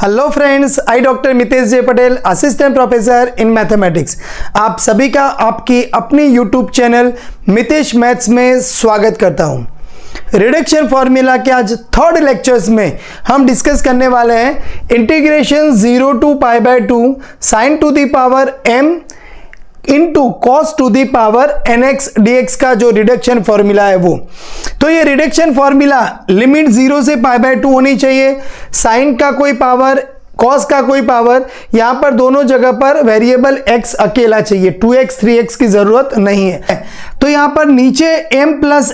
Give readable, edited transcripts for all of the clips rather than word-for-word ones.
Hello friends, I doctor Mitesh J Patel, assistant professor in mathematics. आप सभी का आपकी अपनी यूट्यूब चैनल मितेश मैथ्स में स्वागत करता हूं। रिडक्शन फॉर्मूला के आज थर्ड लेक्चर्स में हम डिस्कस करने वाले हैं integration 0 to pi by 2 sine to the power m into cos to the power nx dx का जो रिडक्शन फॉर्मूला है वो। तो ये रिडक्शन फॉर्मूला लिमिट 0 से पाई बाय 2 होनी चाहिए। साइन का कोई पावर, कॉस का कोई पावर, यहां पर दोनों जगह पर वेरिएबल x अकेला चाहिए, 2x 3x की जरूरत नहीं है। तो यहां पर नीचे m plus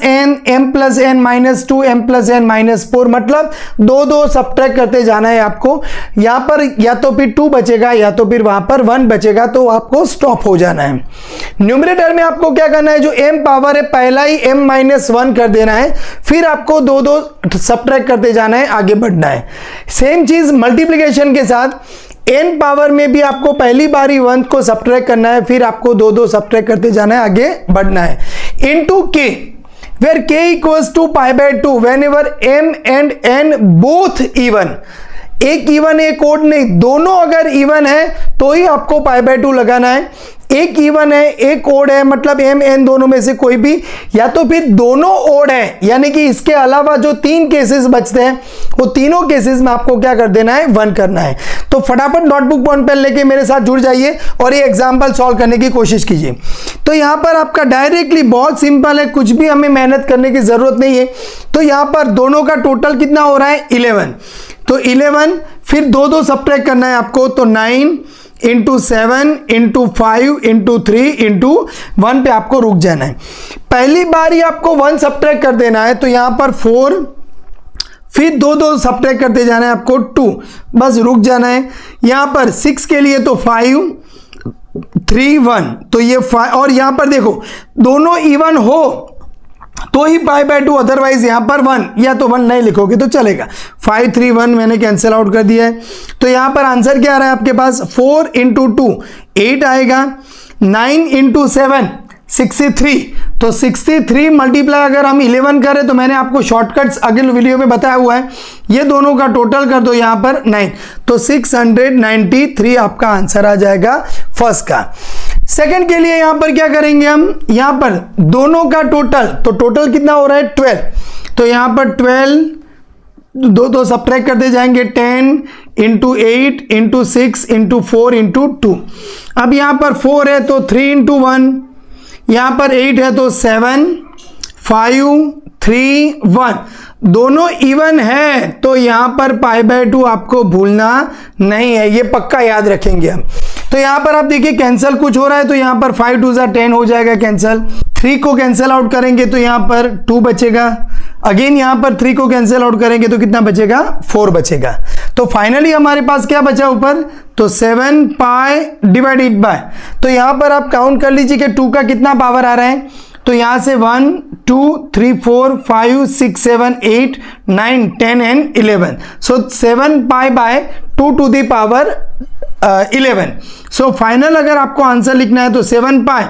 n minus 2 m plus n minus 4, मतलब दो सब्ट्रैक्ट करते जाना है आपको। यहां पर या तो फिर 2 बचेगा या तो फिर वहां पर 1 बचेगा, तो आपको स्टॉप हो जाना है। न्यूमरेटर में आपको क्या करना है, जो m पावर है पहला ही m माइनस 1 कर देना है, फिर आपको दो सब्ट्रैक्ट करते जाना है, आगे बढ़ना है। सेम चीज मल्टीप्लीकेशन के साथ n पावर में भी आपको पहली बार ही 1 को सब्ट्रैक्ट करना है, फिर आपको दो सब्ट्रैक्ट करते जाना है, आगे बढ़ना है। Into k where k equals to pi by 2 whenever m and n both even, एक इवन एक ओड नहीं, दोनों अगर इवन है तो ही आपको पाई बाय 2 लगाना है। एक इवन है एक ओड है, मतलब m n दोनों में से कोई भी, या तो फिर दोनों ओड है, यानी कि इसके अलावा जो 3 केसेस बचते हैं वो तीनों केसेस में आपको क्या कर देना है, 1 करना है। तो फटाफट नोटबुक पेन पेन लेके मेरे साथ जुड़ जाइए और ये एग्जाम्पल सॉल्व करने की कोशिश कीजिए। तो यहाँ पर आपका डायरेक्टली बहुत सिंपल है, कुछ भी हमें मेहनत करने की जरूरत नहीं है। तो यहाँ पर दोनों का टोटल कितना हो रहा है, 11। तो 11 फिर दो सब्ट्रैक्ट करना है आपको, तो 9 इंटू 7 इंटू 5 इंटू 3 इंटू 1 पे आपको रुक जाना है। पहली बार ही आपको 1 सब्ट्रैक्ट कर देना है, तो यहां पर 4, फिर दो सब्ट्रैक्ट करते जाना है आपको 2, बस रुक जाना है। यहां पर 6 के लिए तो 5 3 1, तो ये 5, और यहां पर देखो दोनों इवन हो तो ही पाई बाय 2, अदरवाइज यहां पर 1 या तो 1 नहीं लिखोगे तो चलेगा। 5 3 1 मैंने कैंसिल आउट कर दिया है। तो यहां पर आंसर क्या आ रहा है आपके पास, 4 इंटू 2 8 आएगा, 9 इंटू 7 63। तो 63 मल्टीप्लाई अगर हम 11 करें, तो मैंने आपको शॉर्टकट्स अगले वीडियो में बताया हुआ है, ये दोनों का टोटल कर दो यहां पर 9, तो 693 आपका आंसर आ जाएगा फर्स्ट का। सेकंड के लिए यहां पर क्या करेंगे हम, यहां पर दोनों का टोटल, तो टोटल कितना हो रहा है 12, तो यहां पर 12 दो सब्ट्रैक्ट करते जाएंगे, 10 इंटू 8 इंटू 6 इंटू 4 इंटू 2। अब यहां पर 4 है तो 3 इंटू 1, यहां पर 8 है तो 7 5 3 1, दोनों इवन है तो यहां पर पाई बाय 2 आपको भूलना नहीं है, ये पक्का याद रखेंगे हम। तो यहां पर आप देखिए कैंसिल कुछ हो रहा है, तो यहां पर 5 2 10 हो जाएगा कैंसिल। 3 को कैंसिल आउट करेंगे तो यहां पर 2 बचेगा, अगेन यहां पर 3 को कैंसिल आउट करेंगे तो कितना बचेगा, 4 बचेगा। तो फाइनली हमारे पास क्या बचा ऊपर, तो 7 पाई डिवाइडेड बाय, तो यहां पर आप काउंट कर लीजिए कि 2 का कितना पावर आ रहा है, तो यहां से 1 2 3 4 5 6 7 8 9 10 and 11, so 7 pi by 2 to the power 11। So final अगर आपको आंसर लिखना है तो 7 पाई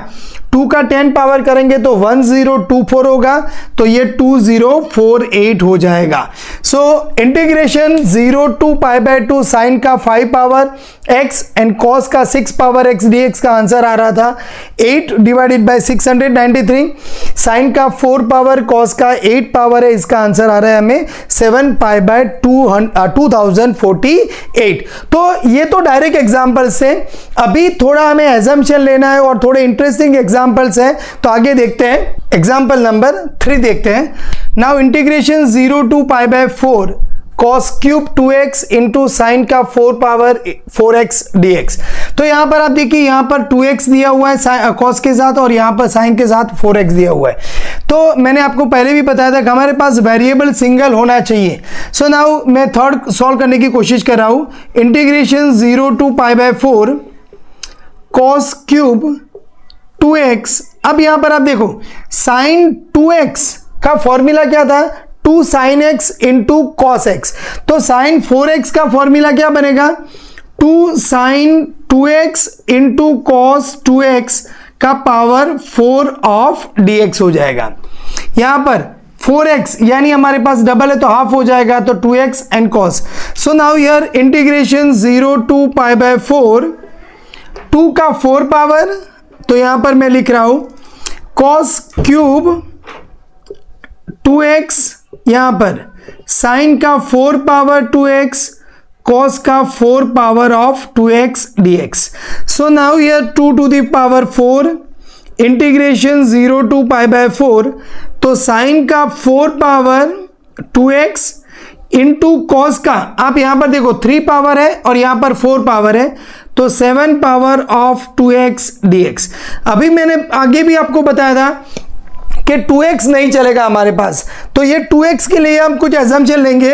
2 का 10 पावर करेंगे तो 1024 होगा, तो ये 2048 हो जाएगा। So integration 0 to pi by 2 sine का 5 पावर x एंड कॉस का 6 पावर x dx का आंसर आ रहा था 8 डिवाइडेड बाय 693, साइन का 4 पावर कॉस का 8 पावर है, इसका आंसर आ रहा है हमें 7 पाई बाय 2048। तो ये तो डायरेक्ट एग्जाम्पल्स है, अभी थोड़ा हमें एजम्पशन लेना है और थोड़े इंटरेस्टिंग एग्जाम्पल्स हैं, तो आगे देखते हैं। एग्जाम्पल नंबर 3 देखते हैं। Now integration 0 to pi by 4 cos cube 2x into sine का 4 पावर 4x dx। तो यहां पर आप देखिए, यहां पर 2x दिया हुआ है cos के साथ और यहां पर साइन के साथ 4x दिया हुआ है। तो मैंने आपको पहले भी बताया था कि हमारे पास वेरिएबल सिंगल होना चाहिए। सो नाउ मैं थर्ड सॉल्व करने की कोशिश कर रहा हूं। Integration 0 to pi by 4 cos cube 2x। अब यहां पर आप देखो साइन 2x का फॉर्मूला क्या था, 2 sine x into cos x। तो साइन 4x का फॉर्मूला क्या बनेगा, 2 sign 2x into cos 2x का पावर 4 ऑफ dx हो जाएगा। यहां पर 4x यानी हमारे पास डबल है तो हाफ हो जाएगा, तो 2x and cos. So now here integration 0 to pi by 4, 2 का 4 पावर, तो यहां पर मैं लिख रहा हूं cos क्यूब 2x, यहां पर साइन का 4 पावर 2x, cos का 4 power of 2x dx. So now here 2 to the power 4 integration 0 to pi by 4, तो साइन का 4 पावर 2x इंटू कॉस का, आप यहां पर देखो 3 पावर है और यहां पर 4 पावर है, तो 7 पावर ऑफ 2x dx. अभी मैंने आगे भी आपको बताया था कि 2x नहीं चलेगा हमारे पास, तो ये 2x के लिए हम कुछ एजम्पशन लेंगे.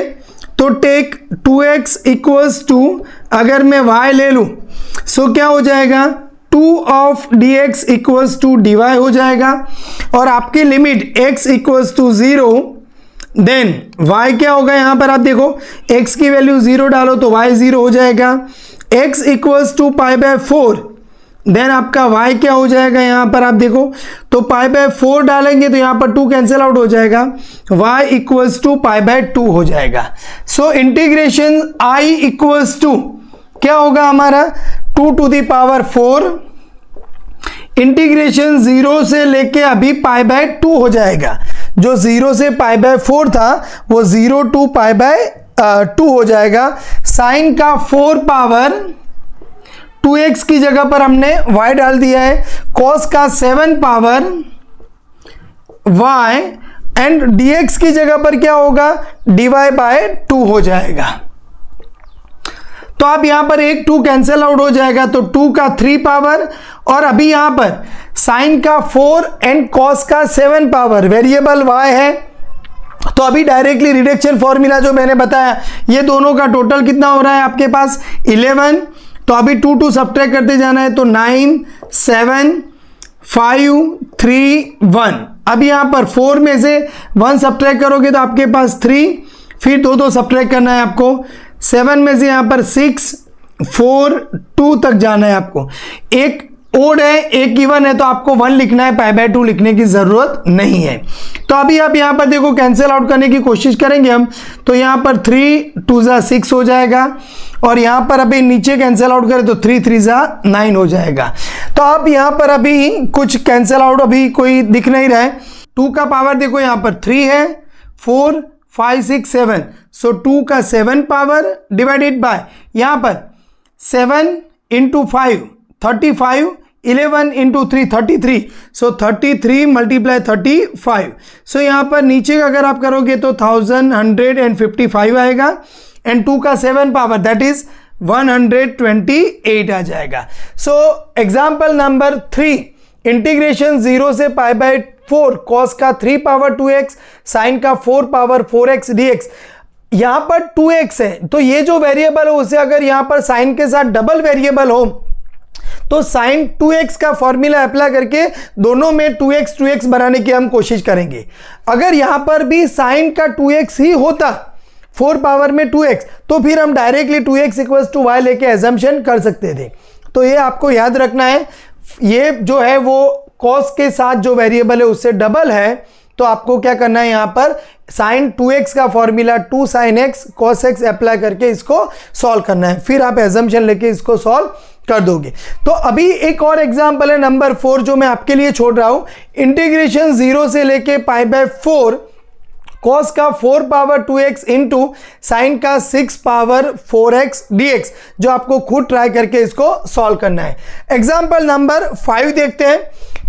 तो टेक 2x इक्वल्स टू, अगर मैं y ले लूं सो क्या हो जाएगा 2 of dx equals to dy हो जाएगा, और आपकी limit x equals to 0, then y क्या होगा, यहां पर आप देखो x की वैल्यू 0 डालो तो y 0 हो जाएगा. x equals to pi by 4, then आपका y क्या हो जाएगा, यहां पर आप देखो तो पाई बाय 4 डालेंगे तो यहां पर 2 कैंसिल आउट हो जाएगा, y equals to pi by 2 हो जाएगा. So integration i equals to क्या होगा हमारा 2 टू द पावर 4, इंटीग्रेशन 0 से लेके अभी पाई बाय 2 हो जाएगा. जो 0 से पाई बाय 4 था वो 0 टू पाई बाय 2 हो जाएगा. साइन का 4 पावर 2x की जगह पर हमने y डाल दिया है, cos का 7 पावर y एंड dx की जगह पर क्या होगा dy बाय 2 हो जाएगा. तो आप यहां पर एक 2 कैंसिल आउट हो जाएगा, तो 2 का 3 पावर, और अभी यहां पर साइन का 4 एंड कॉस का 7 पावर, वेरिएबल y है, तो अभी डायरेक्टली रिडक्शन फॉर्मूला जो मैंने बताया ये दोनों का टोटल कितना हो रहा है आपके पास 11, तो अभी 2 सब्ट्रैक्ट करते जाना है, तो 9 7 5 3 1. अब यहां पर 4 में से 1 सब्ट्रैक्ट करोगे तो आपके पास 3, फिर 2 सब्ट्रैक्ट करना है आपको, 7 में से यहां पर 6 4 2 तक जाना है आपको. एक ओड है एक इवन है तो आपको 1 लिखना है, पाई बाय 2 लिखने की जरूरत नहीं है. तो अभी आप यहां पर देखो कैंसिल आउट करने की कोशिश करेंगे हम, तो यहां पर 3 2 जा 6 हो जाएगा, और यहां पर अभी नीचे कैंसिल आउट करें तो 3 3 जा 9 हो जाएगा. तो आप यहां पर अभी कुछ कैंसिल आउट अभी कोई दिख नहीं रहा है. 2 का पावर देखो यहां पर 3 है, 4 5 6 7, सो 2 का 7 पावर डिवाइडेड बाय यहां पर 7 इंटू 5 35, 11 इंटू 3 33, सो 33 मल्टीप्लाई 35. सो यहां पर नीचे का अगर आप करोगे तो 1155 आएगा, एंड 2 का 7 पावर दैट इज 128 आ जाएगा. सो एग्जाम्पल नंबर 3, इंटीग्रेशन 0 से पाई बाय 4, कॉस का 3 पावर 2x, साइन का 4 पावर 4x dx. यहां पर 2x है, तो ये जो वेरिएबल हो उसे अगर यहां पर साइन के साथ डबल वेरिएबल हो तो साइन 2x का फॉर्मूला अप्लाई करके दोनों में 2x बनाने की हम कोशिश करेंगे. अगर यहां पर भी साइन का 2x ही होता 4 पावर में 2x, तो फिर हम directly 2x equals to y लेके एजम्पशन कर सकते थे. तो ये आपको याद रखना है, ये जो है वो cos के साथ जो वेरिएबल है उससे डबल है, तो आपको क्या करना है यहां पर साइन 2x का formula 2 sin x cos x apply करके इसको सॉल्व करना है, फिर आप एजम्पशन लेके इसको सॉल्व कर दोगे. तो अभी एक और एग्जांपल है नंबर 4 जो मैं आपके लिए छोड़ रहा हूं. इंटीग्रेशन 0 से लेके पाई बाय 4, cos का 4 पावर 2x इंटू साइन का 6 पावर 4x dx, जो आपको खुद ट्राई करके इसको सॉल्व करना है. एग्जांपल नंबर 5 देखते हैं.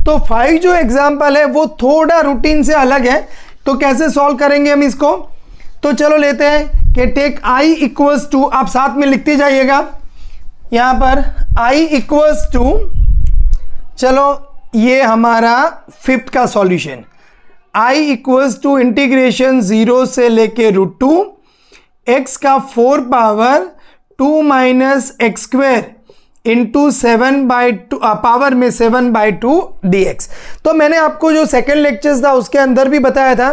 तो 5 जो एग्जांपल है वो थोड़ा रूटीन से अलग है, तो कैसे सॉल्व करेंगे हम इसको, तो चलो लेते हैं कि टेक i इक्वल्स टू, आप साथ में लिखते जाइएगा यहां पर i इक्वल्स टू, चलो ये हमारा 5th का solution, i equals to integration 0 से लेके √2 x का 4 power 2 minus x square into 7/2 power में 7/2 dx. तो मैंने आपको जो सेकेंड लेक्चर्स था उसके अंदर भी बताया था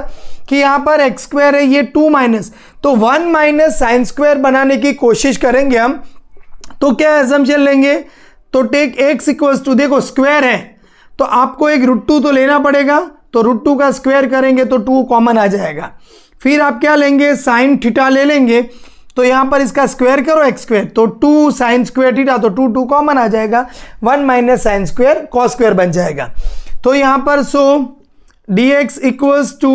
कि यहां पर एक्स स्क्वेयर है, ये 2 माइनस, तो 1 माइनस साइन स्क्वेयर बनाने की कोशिश करेंगे हम. तो क्या एजम्पशन लेंगे, तो टेक x इक्वल्स टू, देखो स्क्वायर है तो आपको एक √2 तो लेना पड़ेगा, तो √2 का स्क्वायर करेंगे तो 2 कॉमन आ जाएगा। फिर आप क्या लेंगे, साइन थीटा ले लेंगे, तो यहाँ पर इसका स्क्वायर करो x स्क्वायर, तो 2 साइन स्क्वायर थीटा, तो 2 कॉमन आ जाएगा, 1 minus sine square cos square बन जाएगा। तो यहाँ पर so dx equals to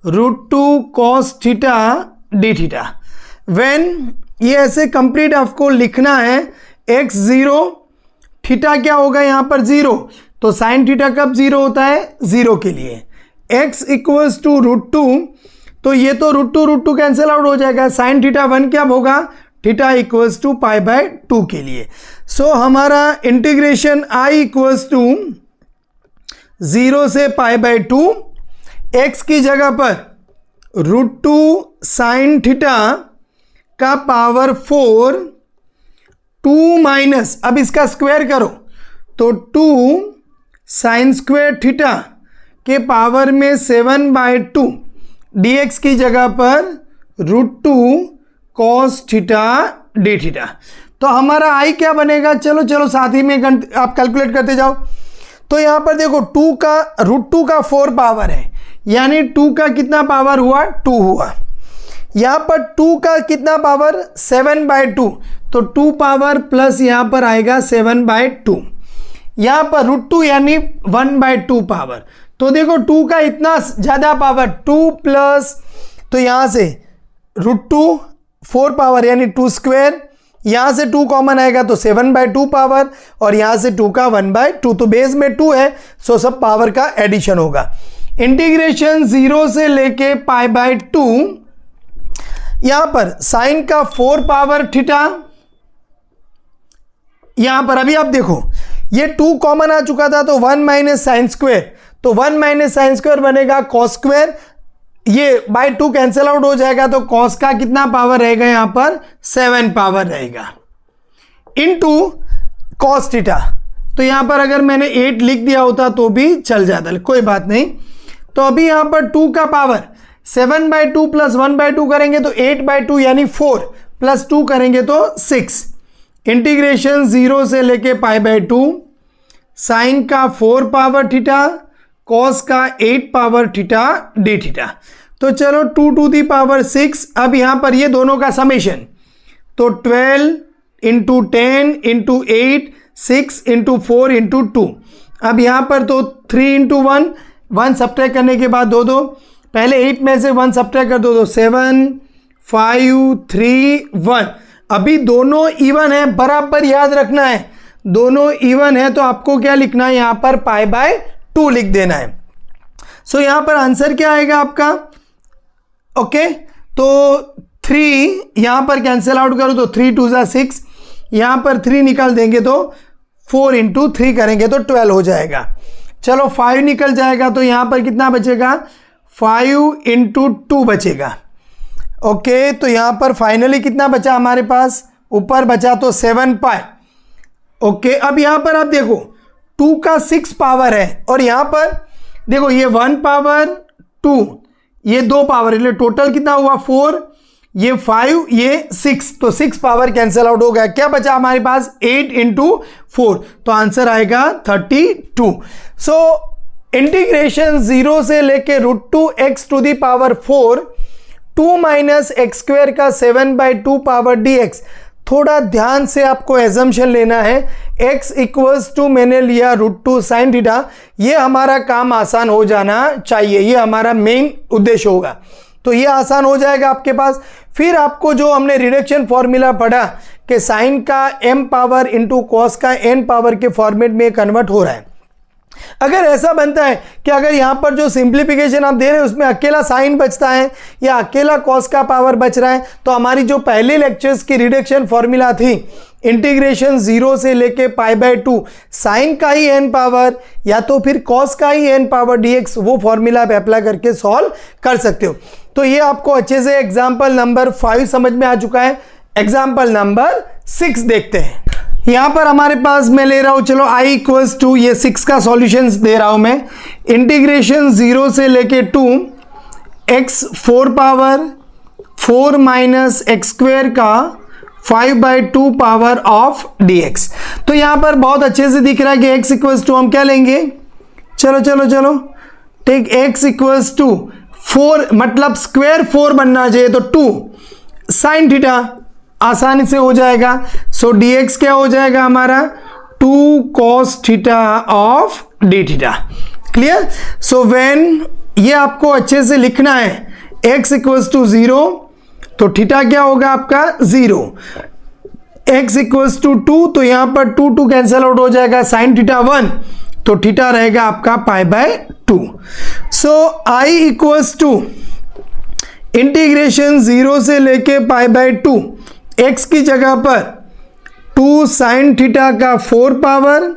√2 cos theta d theta. When ये ऐसे कंप्लीट आपको लिखना है, x 0, थीटा क्या होगा यहाँ पर 0, तो साइन थीटा कब 0 होता है, 0 के लिए। x इक्वल्स टू √2, तो ये तो √2 कैंसिल आउट हो जाएगा, साइन थीटा 1 क्या होगा, थीटा इक्वल्स टू π/2 के लिए। सो हमारा इंटीग्रेशन i इक्वल्स टू 0 से π/2, x की जगह पर √2 साइन थीटा का पावर 4, 2 माइनस, अब इसका स्क्वायर करो तो 2 साइन स्क्वायर थीटा के पावर में 7/2, dx की जगह पर √2 cos थीटा डी थीटा। तो हमारा i क्या बनेगा, चलो साथ ही में आप कैलकुलेट करते जाओ। तो यहाँ पर देखो √2 का 4 पावर है, यानी 2 का कितना पावर हुआ, 2 हुआ। यहाँ पर 2 का कितना पावर, 7/2, तो 2 पावर प्लस यहाँ पर आएगा 7/2, यहाँ पर √2 यानी 1/2 पावर। तो देखो 2 का इतना ज़्यादा पावर, 2 प्लस, तो यहाँ से √2 4 पावर यानी 2 स्क्वायर, यहाँ से 2 कॉमन आएगा तो 7/2 पावर, और यहाँ से 2 का 1/2, तो बेस में 2 है, सो सब पावर का एडिशन होगा। इंटीग्रेशन 0 से लेके π/2, यहाँ पर साइन का 4 पावर थीटा, यहाँ पर अभी आप देखो ये 2 कॉमन आ चुका था, तो 1 माइनस साइन स्क्वायर, तो 1 माइनस साइन स्क्वायर बनेगा कॉस स्क्वायर, ये बाय 2 कैंसिल आउट हो जाएगा, तो कॉस का कितना पावर रहेगा, यहाँ पर 7 पावर रहेगा, इनटू कॉस थीटा। तो यहाँ पर अगर मैंने 8 लिख दिया होता तो भी चल जाता, कोई बात नहीं। तो अभी यहाँ पर 2 का पावर 7/2 प्लस 1/2 करेंगे तो 8/2 यानी 4, प्लस 2 करेंगे तो 6। इंटीग्रेशन 0 से लेके π/2, साइन का 4 पावर थीटा, कॉस का 8 पावर थीटा डी थीटा। तो चलो 2 टू दी पावर 6, अब यहाँ पर ये दोनों का समेशन, तो 12 इंटू 10 इंटू 8, 6 इंटू 4 इंटू 2। अब यहाँ पर तो 3 इंटू 1 सब्ट्रैक्ट करने के बाद दो, पहले 8 में से 1 सब्ट्रैक्ट कर दो, तो 7 5 3 1। अभी दोनों इवन है, बराबर याद रखना है, दोनों इवन है, तो आपको क्या लिखना है, यहाँ पर π/2 लिख देना है। सो यहाँ पर आंसर क्या आएगा आपका, ओके, तो 3 यहाँ पर कैंसिल आउट करो तो 3 2 ज़ा 6, यहाँ पर 3 निकाल देंगे तो 4 इंटू 3 करेंगे तो 12 हो जाएगा। चलो 5 निकल जाएगा, तो यहाँ पर कितना बचेगा, 5 इंटू 2 बचेगा। ओके, तो यहाँ पर फाइनली कितना बचा हमारे पास, ऊपर बचा तो 7π। ओके, अब यहाँ पर आप देखो 2 का 6 पावर है, और यहाँ पर देखो ये 1 पावर 2, ये 2 पावर, એટલે टोटल कितना हुआ 4, ये 5, ये 6, तो 6 पावर कैंसिल आउट हो गया। क्या बचा हमारे पास, 8 इंटू 4, तो आंसर आएगा 32। सो इंटीग्रेशन 0 से लेके √2x to the power 4, 2 minus x square का 7/2 पावर dx। थोड़ा ध्यान से आपको एजम्पशन लेना है, x इक्वल्स टू मैंने लिया √2 साइन थीटा, ये हमारा काम आसान हो जाना चाहिए, ये हमारा मेन उद्देश्य होगा, तो ये आसान हो जाएगा आपके पास। फिर आपको जो हमने रिडक्शन फॉर्मूला पढ़ा कि साइन का m पावर इंटू कॉस का n पावर के फॉर्मेट में कन्वर्ट हो रहा है। अगर ऐसा बनता है कि अगर यहाँ पर जो सिंप्लीफिकेशन आप दे रहे हैं उसमें अकेला साइन बचता है या अकेला कॉस का पावर बच रहा है, तो हमारी जो पहले लेक्चर्स की रिडक्शन फॉर्मूला थी, इंटीग्रेशन 0 से लेके π/2 साइन का ही n पावर या तो फिर कॉस का ही n पावर dx, वो फॉर्मूला आप अप्लाई करके सॉल्व कर सकते हो। तो ये आपको अच्छे से एग्जाम्पल नंबर 5 समझ में आ चुका है। एग्जाम्पल नंबर 6 देखते हैं। यहाँ पर हमारे पास मैं ले रहा हूँ, चलो i इक्वल्स टू, ये 6 का सॉल्यूशन दे रहा हूँ मैं, इंटीग्रेशन 0 से लेके 2 x 4 power 4 minus x square का 5/2 पावर ऑफ dx। तो यहाँ पर बहुत अच्छे से दिख रहा है कि x इक्वल्स टू हम क्या लेंगे, चलो टेक x इक्वल्स टू 4, मतलब स्क्वायर 4 बनना चाहिए, तो 2 साइन थीटा आसानी से हो जाएगा। सो dx क्या हो जाएगा हमारा 2 cos theta of d theta. Clear? So when ये आपको अच्छे से लिखना है x इक्वल्स टू 0, तो थीटा क्या होगा आपका 0, x इक्वल्स टू 2, तो यहां पर 2 कैंसिल आउट हो जाएगा, साइन थीटा 1, तो थीटा रहेगा आपका pi by 2। So I equals to integration 0 से लेके पाई बाय 2, x की जगह पर 2 साइन थीटा का 4 power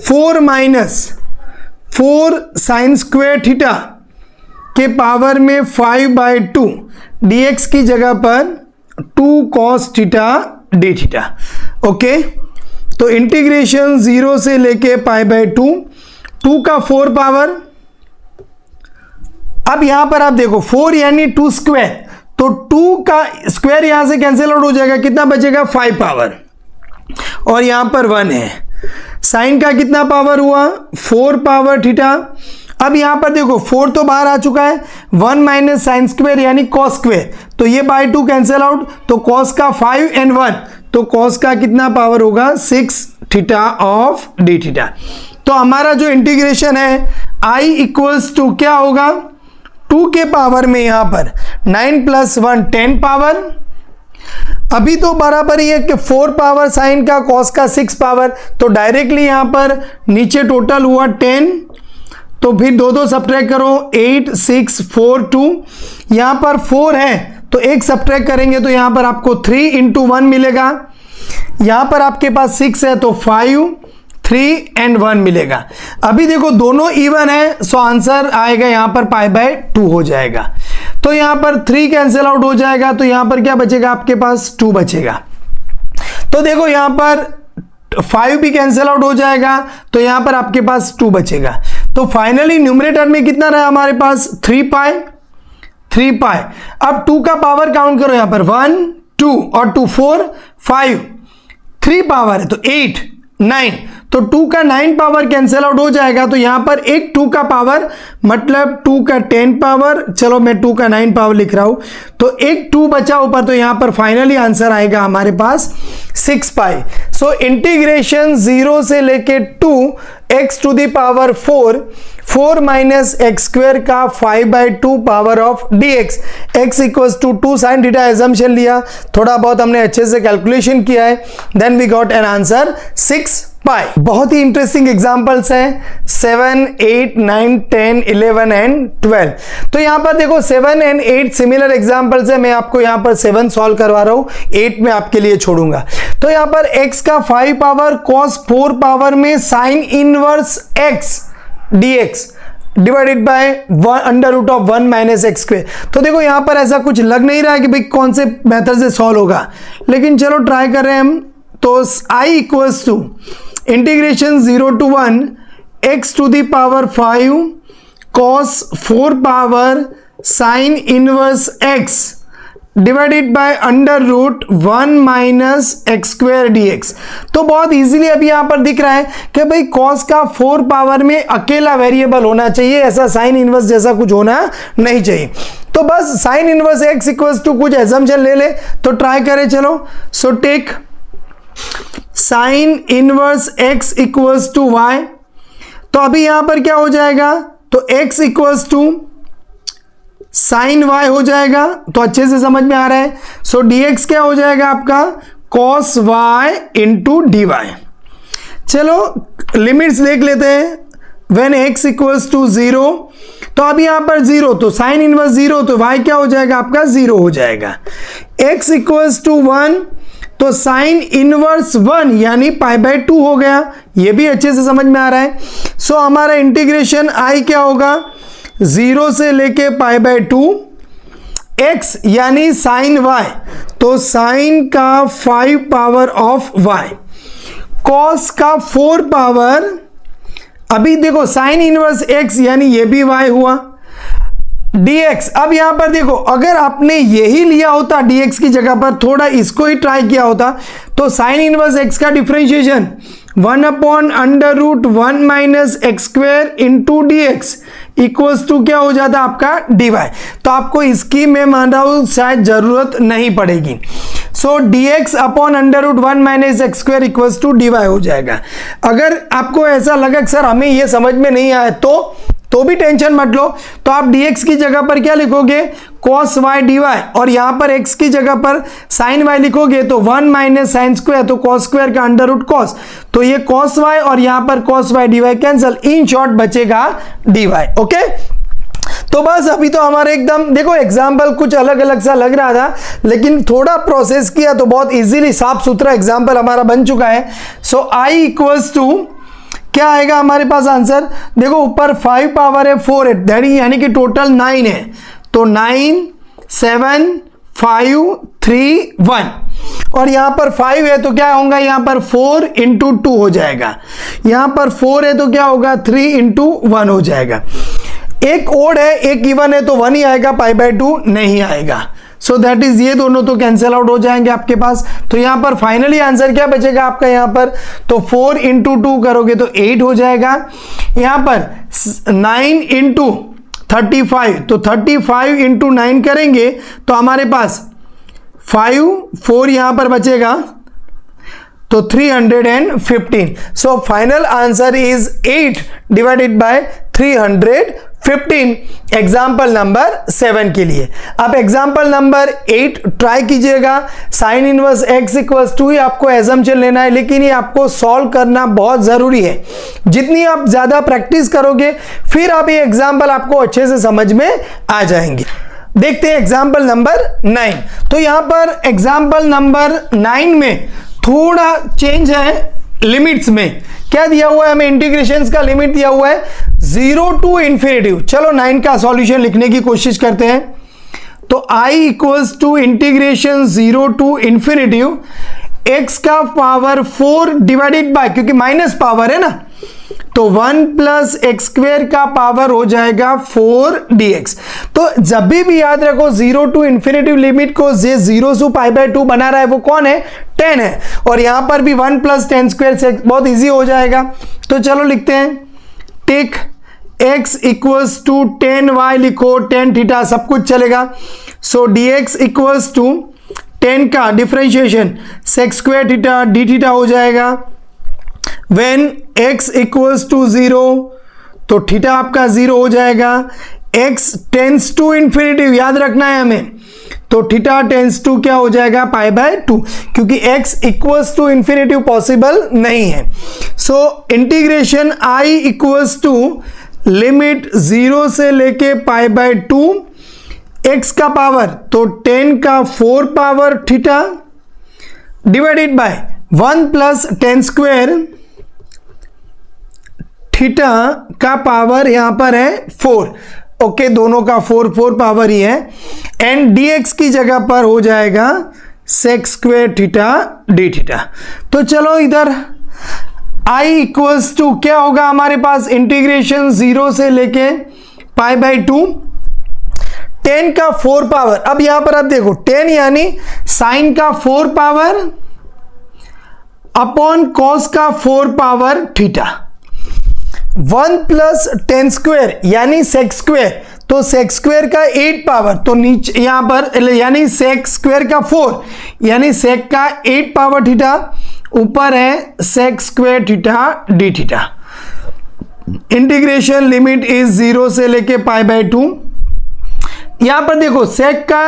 4 minus 4 sign square theta के पावर में 5 बाय 2, dx की जगह पर 2 cos theta d theta. Okay, तो इंटीग्रेशन 0 से लेके पाई बाय 2 का 4 पावर, अब यहां पर आप देखो 4 यानी 2 स्क्वायर, तो 2 का स्क्वायर यहां से कैंसिल आउट हो जाएगा, कितना बचेगा 5 पावर, और यहां पर 1 है। साइन का कितना पावर हुआ 4 पावर थीटा। अब यहां पर देखो 4 तो बाहर आ चुका है, 1 माइनस साइन स्क्वायर यानी कॉस स्क्वायर, तो ये बाय 2 कैंसिल आउट, तो कॉस का 5 एंड 1, तो कॉस का कितना पावर होगा 6 थीटा ऑफ डी थीटा। तो हमारा जो इंटीग्रेशन है I इक्वल्स टू क्या होगा 2 के पावर में यहां पर 9 प्लस 1 10 पावर, अभी तो बराबर ही है कि 4 पावर साइन का कॉस का 6 पावर, तो डायरेक्टली यहां पर नीचे टोटल हुआ 10, तो फिर दो सब्ट्रैक्ट करो 8 6 4 2, यहां पर 4 है तो एक सब्ट्रैक्ट करेंगे तो यहां पर आपको 3 इंटू 1 मिलेगा, यहां पर आपके पास 6 है तो 5 3 एंड 1 मिलेगा। अभी देखो दोनों इवन है, सो आंसर आएगा यहां पर पाई बाय 2 हो जाएगा। तो यहां पर 3 कैंसिल आउट हो जाएगा, तो यहां पर क्या बचेगा आपके पास 2 बचेगा। तो देखो यहां पर 5 भी कैंसिल आउट हो जाएगा, तो यहां पर आपके पास 2 बचेगा। तो फाइनली न्यूमरेटर में कितना रहा हमारे पास 3 पाई। अब 2 का पावर काउंट करो, यहां पर 1 2 और 2 4 5, 3 पावर है तो 8 9, तो 2 का 9 पावर कैंसिल आउट हो जाएगा, तो यहां पर एक 2 का पावर मतलब 2 का 10 पावर, चलो मैं 2 का 9 पावर लिख रहा हूं, तो एक 2 बचा ऊपर, तो यहां पर फाइनली आंसर आएगा हमारे पास 6 पाई। सो इंटीग्रेशन 0 से लेके 2 x to the power 4 minus x square का 5 by 2 power of dx, x equals to 2 sine theta assumption लिया, थोड़ा बहुत हमने अच्छे से कैलकुलेशन किया है, then we got an answer 6 pi. बहुत ही इंटरेस्टिंग एग्जांपल्स हैं 7 8 9 10 11 एंड 12। तो यहां पर देखो 7 एंड 8 सिमिलर एग्जांपल्स है, मैं आपको यहां पर 7 सॉल्व करवा रहा हूं, 8 में आपके लिए छोड़ूंगा। तो यहां पर x का 5 पावर cos 4 पावर में sine inverse x dx divided by under root of 1 minus x square. तो देखो यहां पर ऐसा कुछ लग नहीं रहा है कि भाई कौन से मेथड से सॉल्व होगा, लेकिन चलो ट्राई कर रहे हैं हम। तो I equals to integration 0 to 1 x to the power 5 cos 4 power sine inverse x divided by under root 1 minus x square dx। तो बहुत इजीली अभी यहां पर दिख रहा है कि भाई cos का 4 पावर में अकेला वेरिएबल होना चाहिए, ऐसा साइन इनवर्स जैसा कुछ होना नहीं चाहिए। तो बस sine inverse x equals to कुछ एजम्पशन ले ले, तो ट्राई करें चलो। So take sine inverse x equals to y, तो अभी यहां पर क्या हो जाएगा, तो x equals to sine y हो जाएगा, तो अच्छे से समझ में आ रहा है। सो dx क्या हो जाएगा आपका cos y into d y. चलो लिमिट्स देख लेते हैं। व्हेन x इक्वल्स टू 0, तो अभी यहां पर 0, तो साइन इनवर्स 0, तो y क्या हो जाएगा आपका 0 हो जाएगा। x इक्वल्स टू 1, तो साइन इनवर्स 1 यानी पाई बाय 2 हो गया, ये भी अच्छे से समझ में आ रहा है। सो हमारा इंटीग्रेशन I क्या होगा 0 से लेके पाई बाय 2, x यानी साइन y, तो साइन का 5 पावर ऑफ y, cos का 4 पावर, अभी देखो साइन इनवर्स x यानी ये भी y हुआ, dx। अब यहां पर देखो अगर आपने यही लिया होता dx की जगह पर, थोड़ा इसको ही ट्राई किया होता, तो साइन इनवर्स x का differentiation 1 upon under root 1 minus x square into dx, equals to क्या हो जाता है आपका dy। तो आपको इसकी मैं मान रहा हूं शायद जरूरत नहीं पड़ेगी। So dx upon under root 1 minus x square equals to dy हो जाएगा। अगर आपको ऐसा लगा कि सर हमें ये समझ में नहीं आया तो भी टेंशन मत लो। तो आप dx की जगह पर क्या लिखोगे, cos y dy, और यहां पर x की जगह पर sin y लिखोगे तो 1 माइनस साइन स्क्वायर, तो cos स्क्वायर का अंडर रूट cos, तो ये cos y और यहां पर cos y dy cancel, in short बचेगा dy। ओके, तो बस अभी तो हमारे एकदम देखो एग्जाम्पल कुछ अलग अलग सा लग रहा था, लेकिन थोड़ा प्रोसेस किया तो बहुत इजीली साफ सुथरा एग्जाम्पल हमारा बन चुका है। सो i इक्वल्स टू क्या आएगा हमारे पास आंसर, देखो ऊपर 5 पावर है 4 है, दैट यानी कि टोटल 9 है, तो 9 7 5 3 1, और यहां पर 5 है तो क्या होगा, यहां पर 4 इंटू 2 हो जाएगा, यहां पर 4 है तो क्या होगा 3 इंटू 1 हो जाएगा। एक ओड है एक इवन है तो 1 ही आएगा, पाई बाय 2 नहीं आएगा। सो दैट इज ये दोनों तो कैंसिल आउट हो जाएंगे आपके पास। तो यहां पर फाइनली आंसर क्या बचेगा आपका, यहां पर तो 4 इंटू 2 करोगे तो 8 हो जाएगा, यहां पर 9 इंटू 35, तो 35 इंटू 9 करेंगे तो हमारे पास 4 यहां पर बचेगा तो 315। So final answer is 8 divided by 315 example number 7 के लिए। अब एग्जाम्पल नंबर 8 ट्राई कीजिएगा। Sine inverse x equals to ही आपको एजम्पशन लेना है, लेकिन ये आपको सॉल्व करना बहुत जरूरी है। जितनी आप ज्यादा प्रैक्टिस करोगे फिर आप ये एग्जाम्पल आपको अच्छे से समझ में आ जाएंगे। देखते हैं एग्जाम्पल नंबर 9। तो यहां पर एग्जाम्पल नंबर 9 में थोड़ा चेंज है लिमिट्स में। क्या दिया हुआ है हमें, इंटीग्रेशंस का लिमिट दिया हुआ है 0 टू इन्फिनिटी। चलो 9 का सॉल्यूशन लिखने की कोशिश करते हैं। तो i equals to integration 0 to infinity x का पावर 4 डिवाइडेड बाय, क्योंकि माइनस पावर है ना, तो 1 प्लस एक्स स्क्वेयर का पावर हो जाएगा 4 dx। तो जब भी याद रखो 0 टू इन्फिनिटी लिमिट को जे 0 से पाई बाय 2 बना रहा है वो कौन है, 10 है, और यहां पर भी 1 प्लस 10 स्क्वेयर से बहुत इजी हो जाएगा। तो चलो लिखते हैं, take x equals to 10y लिखो, 10 थीटा सब कुछ चलेगा। सो dx इक्वल्स टू 10 का differentiation sec square theta d theta हो जाएगा। When x इक्वल्स टू 0 तो थीटा आपका 0 हो जाएगा। x टेंस टू इन्फिनिटी याद रखना है हमें, तो थीटा टेंस टू क्या हो जाएगा, पाई बाय 2, क्योंकि x equals to infinity possible नहीं है। So integration i equals to limit 0 से लेके पाई बाय 2, x का पावर तो 10 का 4 power theta divided by 1 plus 10 square theta का पावर यहां पर है 4। ओके, दोनों का 4 पावर ही है, एंड dx की जगह पर हो जाएगा sec square theta d theta. तो चलो इधर i इक्वल्स टू क्या होगा हमारे पास, इंटीग्रेशन 0 से लेके पाई बाय 2, 10 का 4 पावर। अब यहां पर आप देखो 10 यानी साइन का 4 पावर अपॉन कॉस का 4 पावर थीटा, 1 प्लस 10 स्क्वेयर यानी सेक स्क्वेयर, तो सेक स्क्वेयर का 8 पावर, तो नीचे यहां पर यानी सेक स्क्वेयर का 4 यानी सेक का 8 पावर थीटा, ऊपर है sec square theta d theta. Integration limit is 0 से लेके पाई बाय 2। यहां पर देखो सेक का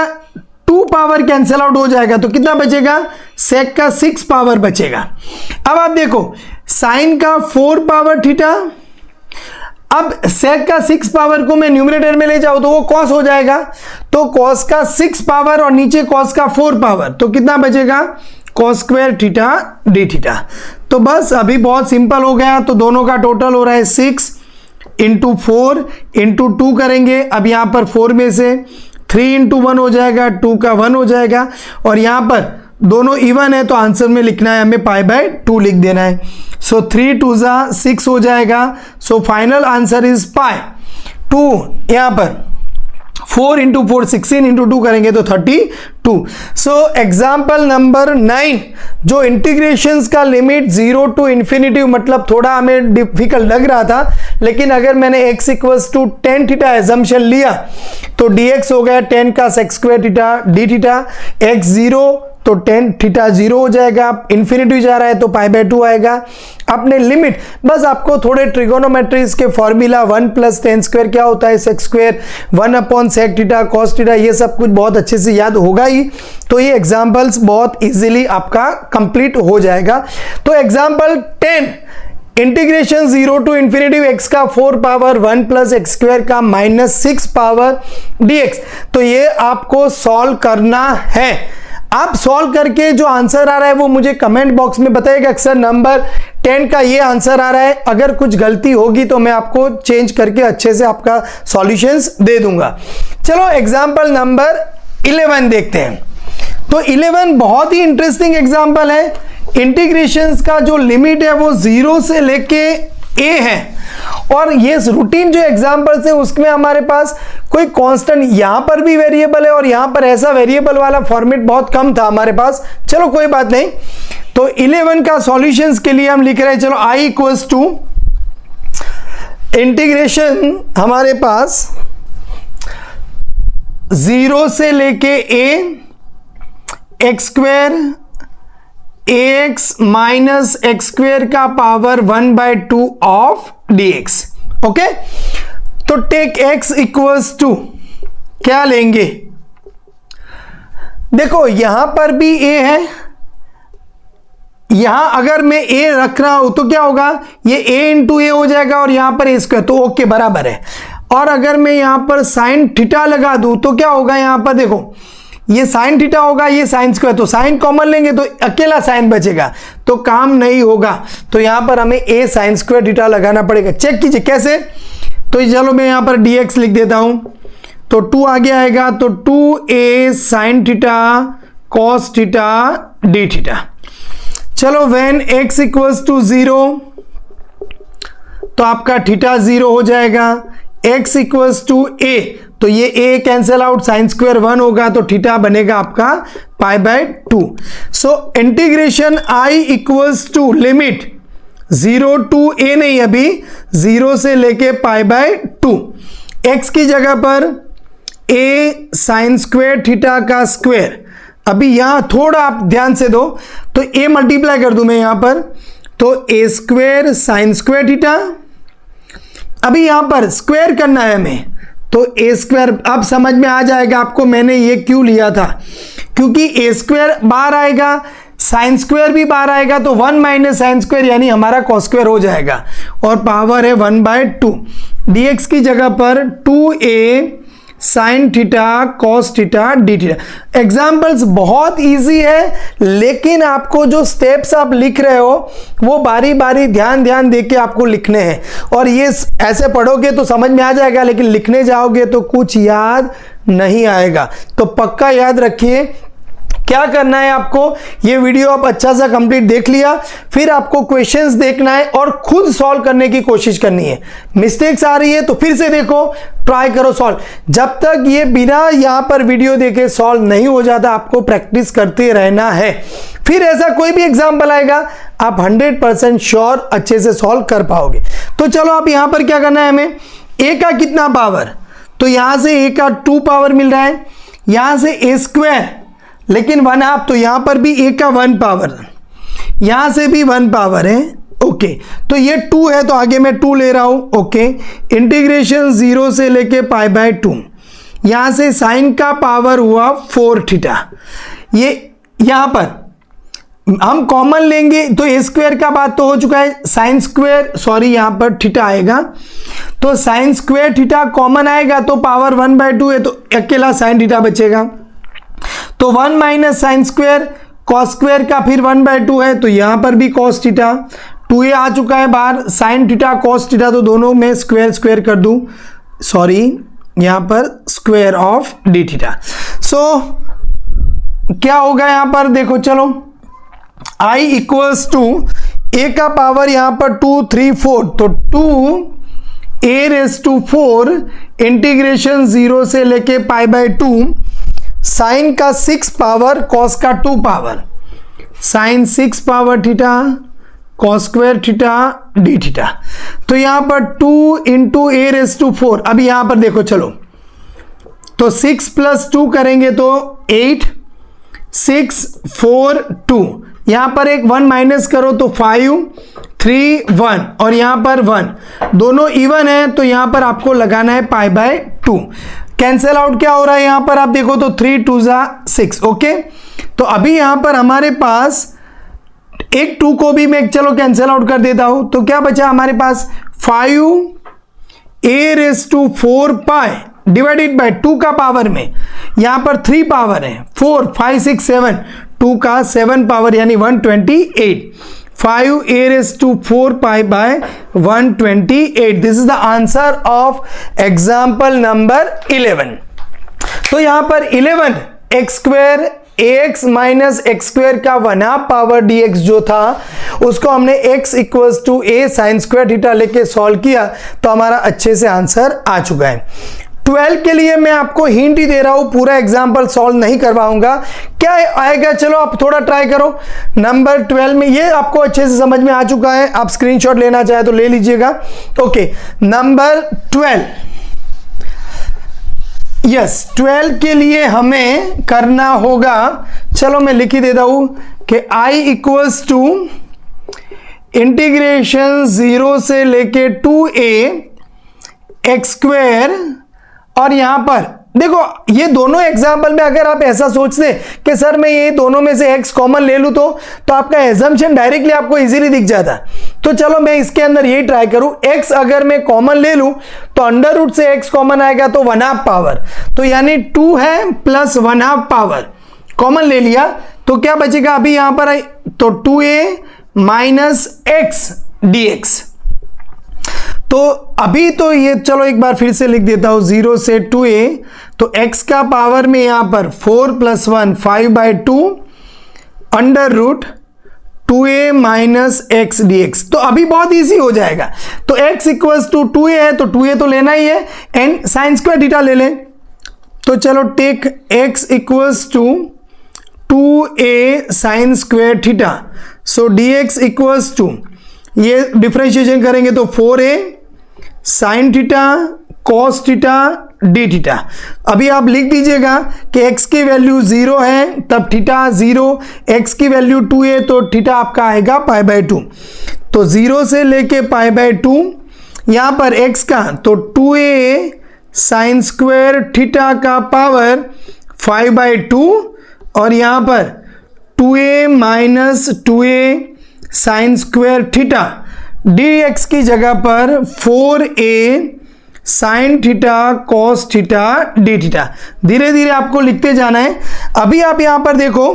2 पावर कैंसिल आउट हो जाएगा, तो कितना बचेगा, सेक का 6 पावर बचेगा। अब आप देखो साइन का 4 पावर थीटा, अब सेक का 6 पावर को मैं न्यूमरेटर में ले जाऊं तो वो कॉस हो जाएगा, तो कॉस का 6 पावर और नीचे कॉस का 4 पावर, तो कितना बचेगा, cos square theta d theta. तो बस अभी बहुत सिंपल हो गया। तो दोनों का टोटल हो रहा है 6 इंटू 4 इंटू 2 करेंगे। अब यहां पर 4 में से 3 इंटू 1 हो जाएगा, 2 का 1 हो जाएगा, और यहां पर दोनों इवन है तो आंसर में लिखना है हमें पाई बाय 2 लिख देना है। सो 3 2 6 हो जाएगा। सो फाइनल आंसर इज पाई 2 यहां पर 4 इंटू 4 16 इंटू 2 करेंगे तो 32। सो एग्जाम्पल नंबर 9, जो इंटीग्रेशंस का लिमिट 0 टू इन्फिनिटी, मतलब थोड़ा हमें डिफिकल्ट लग रहा था, लेकिन अगर मैंने x equals to tan theta assumption लिया तो dx हो गया tan का sec square theta d theta, x 0 तो tan थीटा 0 हो जाएगा, इन्फिनिटी जा रहा है तो π/2 आएगा। अपने लिमिट, बस आपको थोड़े ट्रिगोनोमेट्रीज के फॉर्मूला 1 प्लस tan स्क्वायर क्या होता है sec square, 1 upon sec theta cos theta, ये सब कुछ बहुत अच्छे से याद होगा ही, तो ये एग्जाम्पल्स बहुत इजीली आपका कंप्लीट हो जाएगा। तो example 10, integration 0 to infinity x का 4 पावर 1 प्लस एक्स स्क्वायर का -6 पावर dx। तो ये आपको सॉल्व करना है। आप सॉल्व करके जो आंसर आ रहा है वो मुझे कमेंट बॉक्स में बताइएगा। अक्सर नंबर 10 का ये आंसर आ रहा है, अगर कुछ गलती होगी तो मैं आपको चेंज करके अच्छे से आपका सॉल्यूशंस दे दूंगा। चलो एग्जाम्पल नंबर 11 देखते हैं। तो 11 बहुत ही इंटरेस्टिंग एग्जाम्पल है। इंटीग्रेशंस का जो लिमिट है वो 0 से लेके a है, और ये रूटीन जो एग्जाम्पल्स है उसमें हमारे पास कोई कांस्टेंट, यहां पर भी वेरिएबल है और यहां पर ऐसा वेरिएबल वाला फॉर्मेट बहुत कम था हमारे पास। चलो कोई बात नहीं। तो 11 का सॉल्यूशंस के लिए हम लिख रहे हैं, चलो i इक्वल्स टू इंटीग्रेशन हमारे पास 0 से लेके a x square ax minus x square का पावर 1/2 ऑफ dx। ओके, तो टेक x इक्वल्स टू क्या लेंगे, देखो यहां पर भी a है, यहां अगर मैं a रख रहा हूं तो क्या होगा, ये a इंटू a हो जाएगा और यहां पर a स्क्वायर, तो ओके बराबर है। और अगर मैं यहां पर साइन थीटा लगा दूं तो क्या होगा, यहां पर देखो ये साइन थीटा होगा, ये साइन स्क्वायर, तो साइन कॉमन लेंगे तो अकेला साइन बचेगा, तो काम नहीं होगा। तो यहां पर हमें a साइन स्क्वायर थीटा लगाना पड़ेगा। चेक कीजिए कैसे, तो चलो मैं यहां पर dx लिख देता हूं, तो 2 आगे आएगा, तो 2a sign theta cos theta d theta. चलो व्हेन x इक्वल्स टू 0 तो आपका थीटा 0 हो जाएगा, x इक्वल्स टू a तो ये a cancel out, sine square 1 होगा तो थीटा बनेगा आपका π/2। So integration i equals to limit 0 to a नहीं, अभी 0 से लेके π/2, x की जगह पर a साइन स्क्वायर थीटा का स्क्वायर। अभी यहां थोड़ा आप ध्यान से दो, तो a मल्टीप्लाई कर दूं मैं यहां पर, तो a square sine square theta, अभी यहां पर स्क्वायर करना है हमें, तो a स्क्वायर अब समझ में आ जाएगा आपको मैंने ये क्यों लिया था, क्योंकि a स्क्वायर बाहर आएगा, साइन स्क्वायर भी बाहर आएगा, तो 1 माइनस साइन स्क्वायर यानी हमारा कॉस स्क्वायर हो जाएगा, और पावर है 1/2। dx की जगह पर 2a sign theta cos theta d theta. Examples बहुत इजी है, लेकिन आपको जो स्टेप्स आप लिख रहे हो वो बारी बारी ध्यान दे के आपको लिखने हैं, और ये ऐसे पढ़ोगे तो समझ में आ जाएगा, लेकिन लिखने जाओगे तो कुछ याद नहीं आएगा। तो पक्का याद रखिए क्या करना है आपको, ये वीडियो आप अच्छा सा कंप्लीट देख लिया, फिर आपको क्वेश्चंस देखना है और खुद सॉल्व करने की कोशिश करनी है। मिस्टेक्स आ रही है तो फिर से देखो, ट्राई करो सॉल्व। जब तक ये बिना यहां पर वीडियो देखे सॉल्व नहीं हो जाता, आपको प्रैक्टिस करते रहना है। फिर ऐसा कोई भी एग्जाम्पल आएगा आप 100% श्योर अच्छे से सॉल्व कर पाओगे। तो चलो आप यहां पर क्या करना है, हमें a का कितना पावर, तो यहां से a का 2 पावर मिल रहा है, यहां से a स्क्वायर लेकिन 1/2, तो यहां पर भी a का 1 पावर, यहां से भी 1 पावर है। ओके, तो ये 2 है तो आगे मैं 2 ले रहा हूं। ओके, इंटीग्रेशन 0 से लेके π/2, यहां से साइन का पावर हुआ 4 थीटा, ये यहां पर हम कॉमन लेंगे तो a स्क्वायर का बात तो हो चुका है, साइन स्क्वायर सॉरी यहां पर थीटा आएगा, तो साइन स्क्वायर थीटा कॉमन आएगा तो पावर 1/2 है, तो अकेला साइन थीटा बचेगा, तो 1 minus sine square cos square का फिर 1/2 है, तो यहां पर भी कॉस थीटा, 2a आ चुका है बाहर, साइन थीटा कॉस थीटा, तो दोनों में स्क्वायर स्क्वायर कर दूं, सॉरी यहां पर स्क्वायर ऑफ डी थीटा। सो क्या होगा यहां पर देखो, चलो i इक्वल्स टू a का पावर यहां पर 2 3 4, तो 2 a⁴ इंटीग्रेशन 0 से लेके π/2 साइन का 6 पावर कॉस का 2 power, sine 6 power theta cos square theta d theta. तो यहां पर 2 इंटू a⁴। अब यहां पर देखो चलो, तो 6 + 2 करेंगे तो 8, 6 4 2, यहां पर एक 1 माइनस करो तो 5 3 1, और यहां पर 1, दोनों इवन है तो यहां पर आपको लगाना है π/2। कैंसिल आउट क्या हो रहा है यहां पर आप देखो तो 3 2 6। ओके, तो अभी यहां पर हमारे पास एक 2 को भी मैं चलो कैंसिल आउट कर देता हूं, तो क्या बचा हमारे पास 5a⁴ डिवाइडेड बाय 2 का पावर में, यहां पर 3 पावर है, 4 5 6 7, 2 का 7 पावर यानी 128, 5a⁴ this is the answer of example number 11। तो यहां पर 11 x² ax माइनस x² का 1/2 पावर dx जो था उसको हमने x = a sin square theta लेके सॉल्व किया, तो हमारा अच्छे से आंसर आ चुका है। 12 के लिए मैं आपको हिंट ही दे रहा हूं, पूरा एग्जाम्पल सॉल्व नहीं करवाऊंगा। क्या आएगा चलो आप थोड़ा ट्राई करो। नंबर 12 में ये आपको अच्छे से समझ में आ चुका है, आप स्क्रीनशॉट लेना चाहे तो ले लीजिएगा। ओके, नंबर 12, यस 12 के लिए हमें करना होगा, चलो मैं लिख ही देता हूं कि I = इंटीग्रेशन 0 से लेके 2a x², और यहां पर देखो ये दोनों एग्जाम्पल में अगर आप ऐसा सोचते कि सर मैं ये दोनों में से x कॉमन ले लूं तो आपका एजम्पशन डायरेक्टली आपको इजीली दिख जाता। तो चलो मैं इसके अंदर यही ट्राई करूं, x अगर मैं कॉमन ले लूं तो अंडर रूट से x कॉमन आएगा तो 1/2 पावर, तो यानी 2 है प्लस 1/2 पावर कॉमन ले लिया, तो क्या बचेगा अभी यहां पर तो 2a माइनस x dx। तो अभी तो ये चलो एक बार फिर से लिख देता हूं, 0 से 2a, तो x का पावर में यहां पर 4 + 1 5/2 under root 2a minus x dx। तो अभी बहुत इजी हो जाएगा। तो x = 2a है तो 2a तो लेना ही है, एंड साइन स्क्वायर थीटा ले लें। तो चलो take x = 2a sine square theta, so dx = ये डिफरेंशिएशन करेंगे तो 4a sine theta cos theta d theta. अभी आप लिख दीजिएगा कि x की वैल्यू 0 है तब थीटा 0, x की वैल्यू 2a तो थीटा आपका आएगा π/2। तो 0 से लेके π/2, यहां पर x का तो 2a साइन स्क्वायर थीटा का पावर 5/2, और यहां पर 2a minus 2a sine square theta dx की जगह पर 4a sine theta cos theta d theta. धीरे धीरे आपको लिखते जाना है। अभी आप यहां पर देखो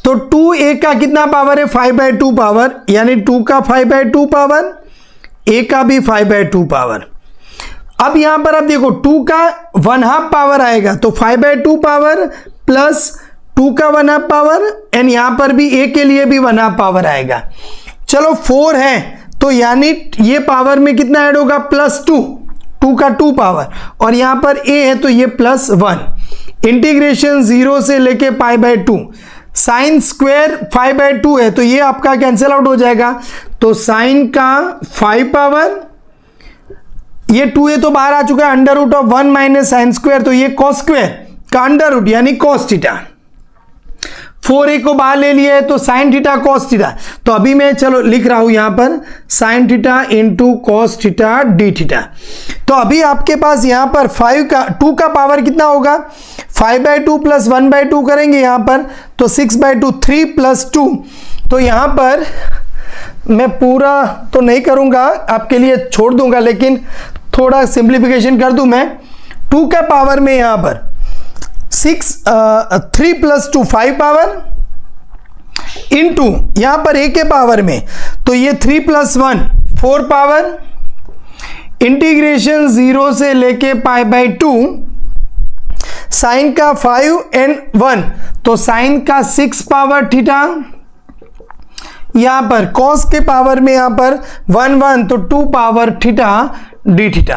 तो 2a का कितना पावर है 5/2 पावर, यानी 2 का 5/2 पावर, a का भी 5/2 पावर। अब यहां पर आप देखो 2 का 1/2 पावर आएगा तो 5/2 पावर प्लस 2 का 1/2 पावर, एंड यहां पर भी a के लिए भी 1/2 पावर आएगा। चलो 4 है तो यानी ये पावर में कितना ऐड होगा +2, 2 का 2 पावर, और यहां पर a है तो ये +1। इंटीग्रेशन 0 से लेके π/2, साइन स्क्वायर 5/2 है तो ये आपका कैंसिल आउट हो जाएगा, तो साइन का 5 पावर, ये 2a तो बाहर आ चुका है, under root of 1 minus sine square, तो ये कॉस स्क्वायर का अंडर रूट यानी कॉस थीटा। 4a को बाहर ले लिया है तो साइन थीटा कॉस थीटा। तो अभी मैं चलो लिख रहा हूं यहां पर sine theta into cos theta d theta. तो अभी आपके पास यहां पर 2 का पावर कितना होगा 5/2 प्लस 1/2 करेंगे यहां पर तो 6/2, 3 + 2। तो यहां पर मैं पूरा तो नहीं करूंगा, आपके लिए छोड़ दूंगा, लेकिन थोड़ा सिंप्लीफिकेशन कर दूं मैं। 2 का पावर में यहां पर 3 + 2 5 पावर इंटू यहां पर a के पावर में तो ये 3 + 1 4 पावर, इंटीग्रेशन 0 से लेके π/2, साइन का 5 एंड 1 तो साइन का 6 पावर थीटा यहाँ पर कॉस के पावर में यहाँ पर 1 तो 2 पावर थीटा डी थीटा।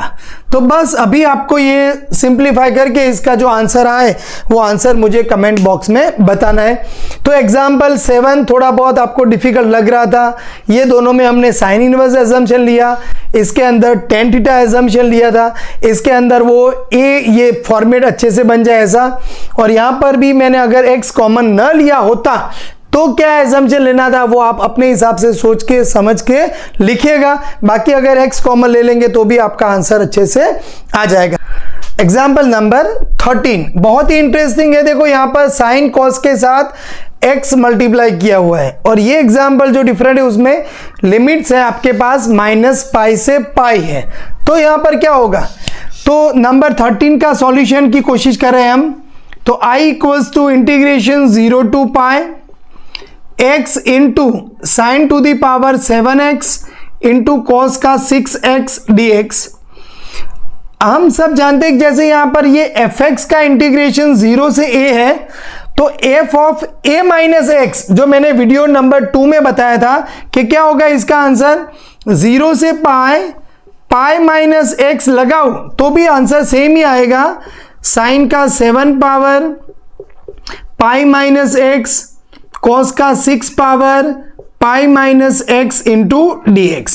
तो बस अभी आपको ये सिंप्लीफाई करके इसका जो आंसर आए वो आंसर मुझे कमेंट बॉक्स में बताना है। तो एग्जाम्पल 7 थोड़ा बहुत आपको डिफिकल्ट लग रहा था, ये दोनों में हमने साइन इनवर्स एजम्पशन लिया, इसके अंदर टेन थीटा एजम्पशन लिया था, इसके अंदर वो ये फॉर्मेट अच्छे से बन जाए ऐसा, और यहाँ पर भी मैंने अगर x कॉमन न लिया होता तो क्या एजम्पशन लेना था वो आप अपने हिसाब से सोच के समझ के लिखिएगा। बाकी अगर x कॉमन ले लेंगे तो भी आपका आंसर अच्छे से आ जाएगा। एग्जाम्पल नंबर 13 बहुत ही इंटरेस्टिंग है। देखो यहाँ पर साइन कॉस के साथ x मल्टीप्लाई किया हुआ है, और ये एग्जाम्पल जो डिफरेंट है उसमें लिमिट्स है आपके पास -π से π है। तो यहाँ पर क्या होगा, तो नंबर 13 का सॉल्यूशन की कोशिश कर रहे हैं हम। तो i equals to integration 0 to π x into sine to the power 7x into cos का 6x dx। हम सब जानते हैं जैसे यहां पर ये fx का इंटीग्रेशन 0 से a है, तो f of a minus x जो मैंने वीडियो नंबर 2 में बताया था कि क्या होगा इसका आंसर 0 से पाई माइनस x लगाओ तो भी आंसर सेम ही आएगा, साइन का 7 power pi minus x cos का 6 power pi minus x into D x.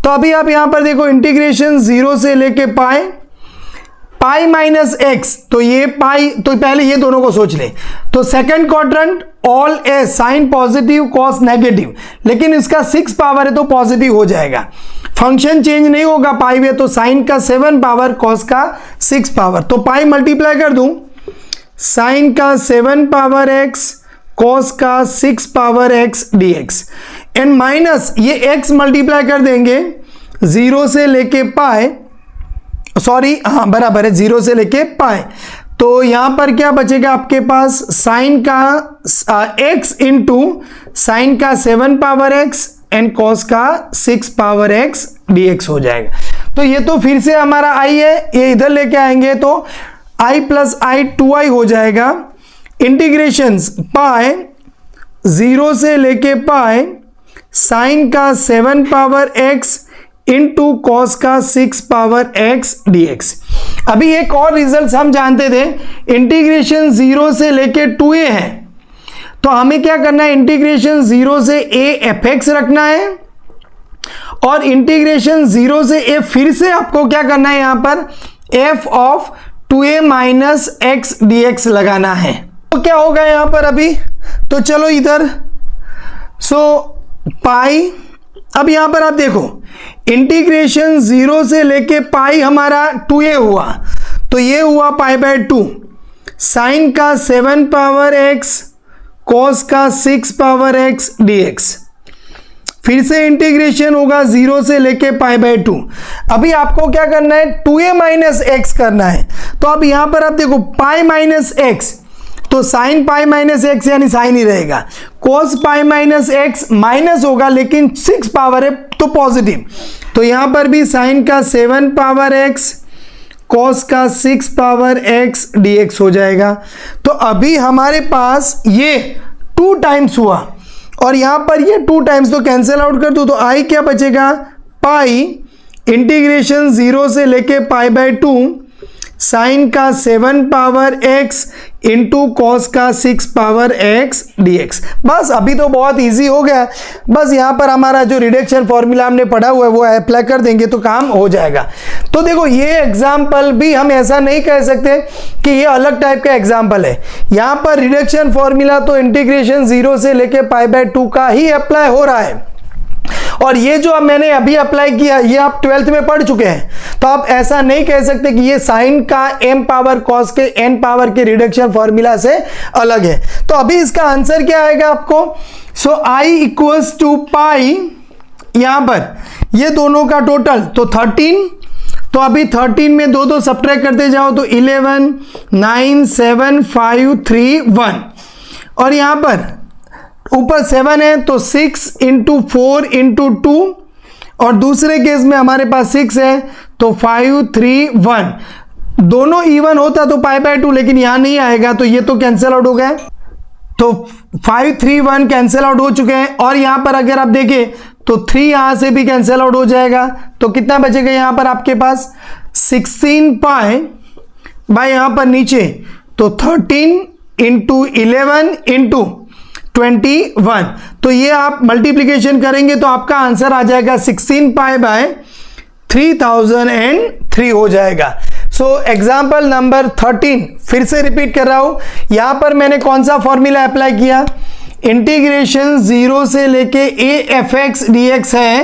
तो अभी आप यहां पर देखो इंटीग्रेशन 0 से लेके पाई माइनस एक्स, तो ये पाई, तो पहले ये दोनों को सोच ले। तो सेकंड क्वाड्रेंट ऑल ए साइन पॉजिटिव कॉस नेगेटिव, लेकिन इसका 6 पावर है तो पॉजिटिव हो जाएगा, फंक्शन चेंज नहीं होगा पाई में, तो साइन का 7 पावर कॉस का 6 पावर, तो पाई मल्टीप्लाई कर दूं, साइन का 7 पावर एक्स कॉस का 6 power x dx and minus ये x मल्टीप्लाई कर देंगे 0 से लेके पाए, सॉरी हाँ बराबर है 0 से लेके पाए। तो यहां पर क्या बचेगा आपके पास, साइन का x इंटू साइन का 7 पावर x एंड कॉस का 6 पावर x dx हो जाएगा। तो ये तो फिर से हमारा i है, ये इधर लेके आएंगे तो i प्लस i 2i हो जाएगा, इंटीग्रेशंस पाई 0 से लेके पाई साइन का 7 पावर x इंटू कॉस का 6 पावर x dx। अभी एक और रिजल्ट हम जानते थे, इंटीग्रेशन 0 से लेके 2a है, तो हमें क्या करना है, इंटीग्रेशन 0 से a fx रखना है, और इंटीग्रेशन 0 से a फिर से आपको क्या करना है, यहां पर f of 2a minus x dx लगाना है। तो क्या होगा यहां पर अभी, तो चलो इधर पाई, अब यहां पर आप देखो इंटीग्रेशन 0 से लेके पाई हमारा 2a हुआ, तो ये हुआ π/2, साइन का 7 पावर x कॉस का 6 पावर x dx, फिर से इंटीग्रेशन होगा 0 से लेके π/2। अभी आपको क्या करना है, 2a माइनस x करना है, तो अब यहां पर आप देखो पाई माइनस x, तो साइन पाई माइनस एक्स यानी साइन ही रहेगा, cos pi minus x minus होगा लेकिन 6 पावर है तो पॉजिटिव, तो यहां पर भी साइन का 7 पावर एक्स कॉस का 6 पावर एक्स dx हो जाएगा। तो अभी हमारे पास ये 2 टाइम्स हुआ, और यहां पर ये 2 टाइम्स तो कैंसिल आउट कर दो, तो आई क्या बचेगा, पाई इंटीग्रेशन 0 से लेके π/2 साइन का 7 पावर x इंटू कॉस का 6 पावर x dx। बस अभी तो बहुत इजी हो गया, बस यहाँ पर हमारा जो रिडक्शन फॉर्मूला हमने पढ़ा हुआ है वो अप्लाई कर देंगे तो काम हो जाएगा। तो देखो ये एग्जाम्पल भी हम ऐसा नहीं कह सकते कि ये अलग टाइप का एग्जाम्पल है, यहाँ पर रिडक्शन फॉर्मूला तो इंटीग्रेशन 0 से लेके π/2 का ही अप्लाई हो रहा है, और ये जो मैंने अभी अप्लाई किया ये आप 12th में पढ़ चुके हैं, तो आप ऐसा नहीं कह सकते कि ये साइन का m पावर कॉस के n पावर के रिडक्शन फॉर्मूला से अलग है। तो अभी इसका आंसर क्या आएगा आपको, सो i इक्वल्स टू पाई, यहां पर ये दोनों का टोटल तो 13, तो अभी 13 में 2 सब्ट्रैक्ट करते जाओ तो 11 9 7 5 3 1, और यहां पर ऊपर 7 है तो 6 इंटू 4 इंटू 2, और दूसरे केस में हमारे पास 6 है तो 5 3 1, दोनों इवन होता तो π/2, लेकिन यहां नहीं आएगा तो ये तो कैंसिल आउट हो गया। तो 5 3 1 कैंसिल आउट हो चुके हैं। और यहां पर अगर आप देखें तो 3 यहां से भी कैंसिल आउट हो जाएगा, तो कितना बचेगा यहां पर आपके पास 16 पाई बाय यहां पर नीचे तो 13 इंटू 11 इंटू 21। तो ये आप मल्टीप्लीकेशन करेंगे तो आपका आंसर आ जाएगा 16 पाई बाय 3003 हो जाएगा। सो एग्जाम्पल नंबर 13 फिर से रिपीट कर रहा हूं। यहां पर मैंने कौन सा फॉर्मूला अप्लाई किया, इंटीग्रेशन 0 से लेके a f x dx है,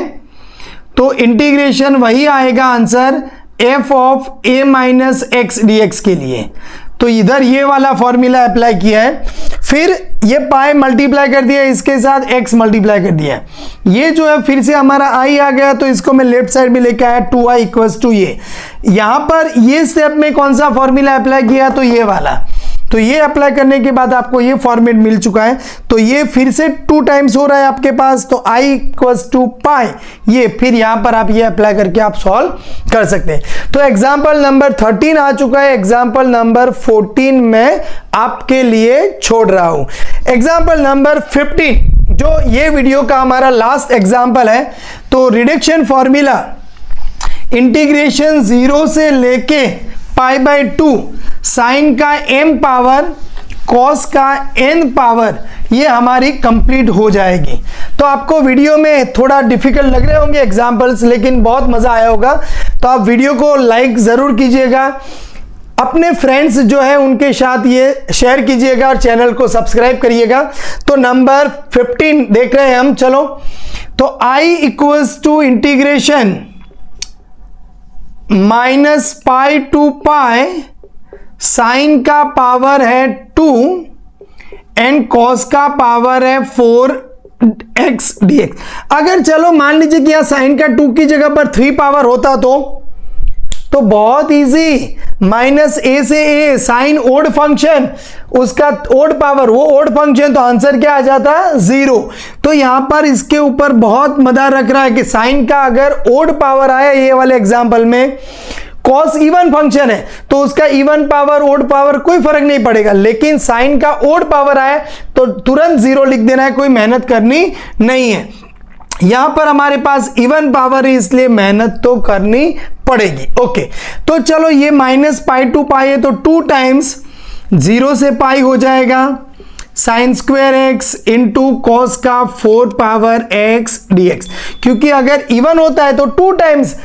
तो इंटीग्रेशन वही आएगा answer f of a minus x dx के लिए। तो इधर ये वाला फॉर्मूला अप्लाई किया है, फिर ये पाई मल्टीप्लाई कर दिया, इसके साथ x मल्टीप्लाई कर दिया, ये जो है फिर से हमारा i आ गया, तो इसको मैं लेफ्ट साइड में लेके आया 2i इक्वल्स टू ये। यहां पर ये स्टेप में कौन सा फॉर्मूला अप्लाई किया, तो ये वाला। तो ये अप्लाई करने के बाद आपको ये फॉर्मेट मिल चुका है, तो ये फिर से 2 टाइम्स हो रहा है आपके पास, तो i इक्वल्स टू पाई ये, फिर यहां पर आप ये अप्लाई करके आप सॉल्व कर सकते हैं। तो एग्जाम्पल नंबर 13 आ चुका है, एग्जाम्पल नंबर 14 में आपके लिए छोड़ रहा हूं। एग्जाम्पल नंबर 15 जो ये वीडियो का हमारा लास्ट एग्जाम्पल है, तो रिडक्शन फॉर्मूला इंटीग्रेशन 0 से लेके पाई बाय 2 साइन का m पावर कॉस का n पावर, ये हमारी कंप्लीट हो जाएगी। तो आपको वीडियो में थोड़ा डिफिकल्ट लग रहे होंगे एग्जांपल्स, लेकिन बहुत मजा आया होगा। तो आप वीडियो को लाइक जरूर कीजिएगा, अपने फ्रेंड्स जो है उनके साथ ये शेयर कीजिएगा और चैनल को सब्सक्राइब करिएगा। तो नंबर 15 देख रहे हैं हम, चलो। तो i equals to integration minus pi to pi sine का पावर है 2 एंड कॉस का पावर है 4x dx। अगर चलो मान लीजिए कि यहां साइन का 2 की जगह पर 3 पावर होता तो बहुत इजी, माइनस a से a, साइन ओड फंक्शन, उसका ओड पावर, वो ओड फंक्शन, तो आंसर क्या आ जाता है 0। तो यहां पर इसके ऊपर बहुत मदार रख रहा है कि साइन का अगर ओड पावर आया ये वाले एग्जांपल में, कॉस इवन फंक्शन है तो उसका इवन पावर ओड पावर कोई फर्क नहीं पड़ेगा, लेकिन साइन का ओड पावर आए तो तुरंत 0 लिख देना है, कोई मेहनत करनी नहीं है। यहां पर हमारे पास इवन पावर है इसलिए मेहनत तो करनी पड़ेगी। ओके, तो चलो ये माइनस पाई टू पाई है, तो 2 टाइम्स 0 से पाई हो जाएगा sign square x into cos का 4 पावर एक्स dx। क्योंकि अगर इवन होता है तो 2 टाइम्स,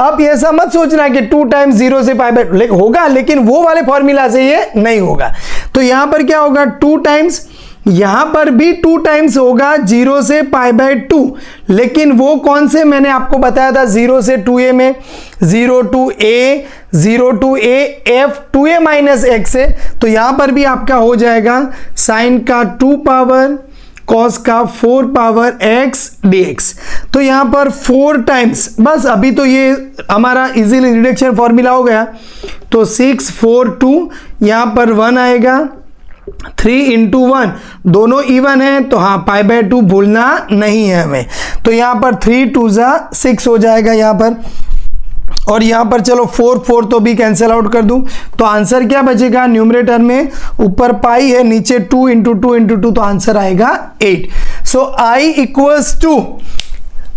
अब ये ऐसा मत सोचना कि 2 टाइम्स 0 से पाई बाय होगा, लेकिन वो वाले फॉर्मूला से ये नहीं होगा। तो यहां पर क्या होगा 2 टाइम्स, यहां पर भी 2 टाइम्स होगा 0 से पाई बाय 2, लेकिन वो कौन से मैंने आपको बताया था 0 से 2a में, 0 to a f 2a minus x है, तो यहां पर भी आपका हो जाएगा साइन का 2 पावर कॉस का 4 पावर x dx। तो यहां पर 4 टाइम्स, बस अभी तो ये हमारा इजीली रिडक्शन फॉर्मूला हो गया, तो 6 4 2 यहां पर 1 आएगा, 3 इंटू 1 दोनों इवन है, तो हाँ पाई बाय 2 भूलना नहीं है हमें। तो यहां पर 3 2 6 हो जाएगा यहां पर, और यहां पर चलो 4 4 तो भी कैंसिल आउट कर दूं, तो आंसर क्या बचेगा न्यूमरेटर में, ऊपर पाई है नीचे 2 इंटू 2 इंटू 2, तो आंसर आएगा 8। So i equals to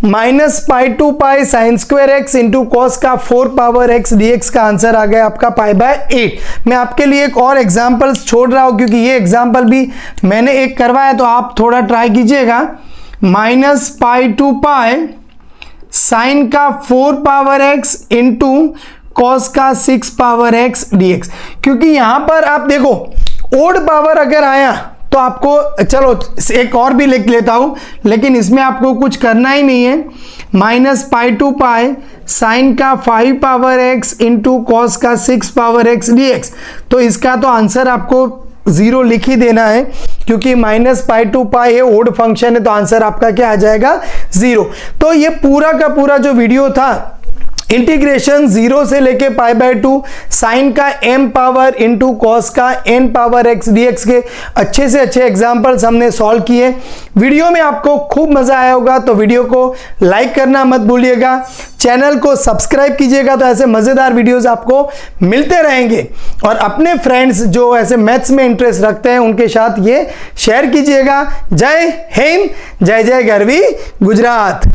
minus pi to pi sine square x into cos का 4 पावर एक्स dx का आंसर आ गया आपका पाई बाय 8। मैं आपके लिए एक और एग्जाम्पल छोड़ रहा हूं क्योंकि ये एग्जाम्पल भी मैंने एक करवाया, तो आप थोड़ा ट्राई कीजिएगा। Minus pi to pi sine का 4 पावर एक्स इंटू कॉस का 6 पावर एक्स dx। क्योंकि यहां पर आप देखो ओड पावर अगर आया तो आपको, चलो एक और भी लिख लेता हूं, लेकिन इसमें आपको कुछ करना ही नहीं है। Minus pi to pi sine का 5 पावर एक्स इंटू कॉस का 6 पावर एक्स dx। तो इसका तो आंसर आपको 0 लिख ही देना है, क्योंकि माइनस पाई टू पाई है, ओड फंक्शन है, तो आंसर आपका क्या आ जाएगा 0। तो ये पूरा का पूरा जो वीडियो था इंटीग्रेशन 0 से लेके π/2, साइन का m पावर इंटू कॉस का n पावर x dx के अच्छे से अच्छे एग्जाम्पल्स हमने सॉल्व किए। वीडियो में आपको खूब मजा आया होगा, तो वीडियो को लाइक करना मत भूलिएगा, चैनल को सब्सक्राइब कीजिएगा, तो ऐसे मजेदार वीडियोस आपको मिलते रहेंगे। और अपने फ्रेंड्स जो ऐसे मैथ्स में इंटरेस्ट रखते हैं उनके साथ ये शेयर कीजिएगा। जय हिंद, जय जय गरवी गुजरात।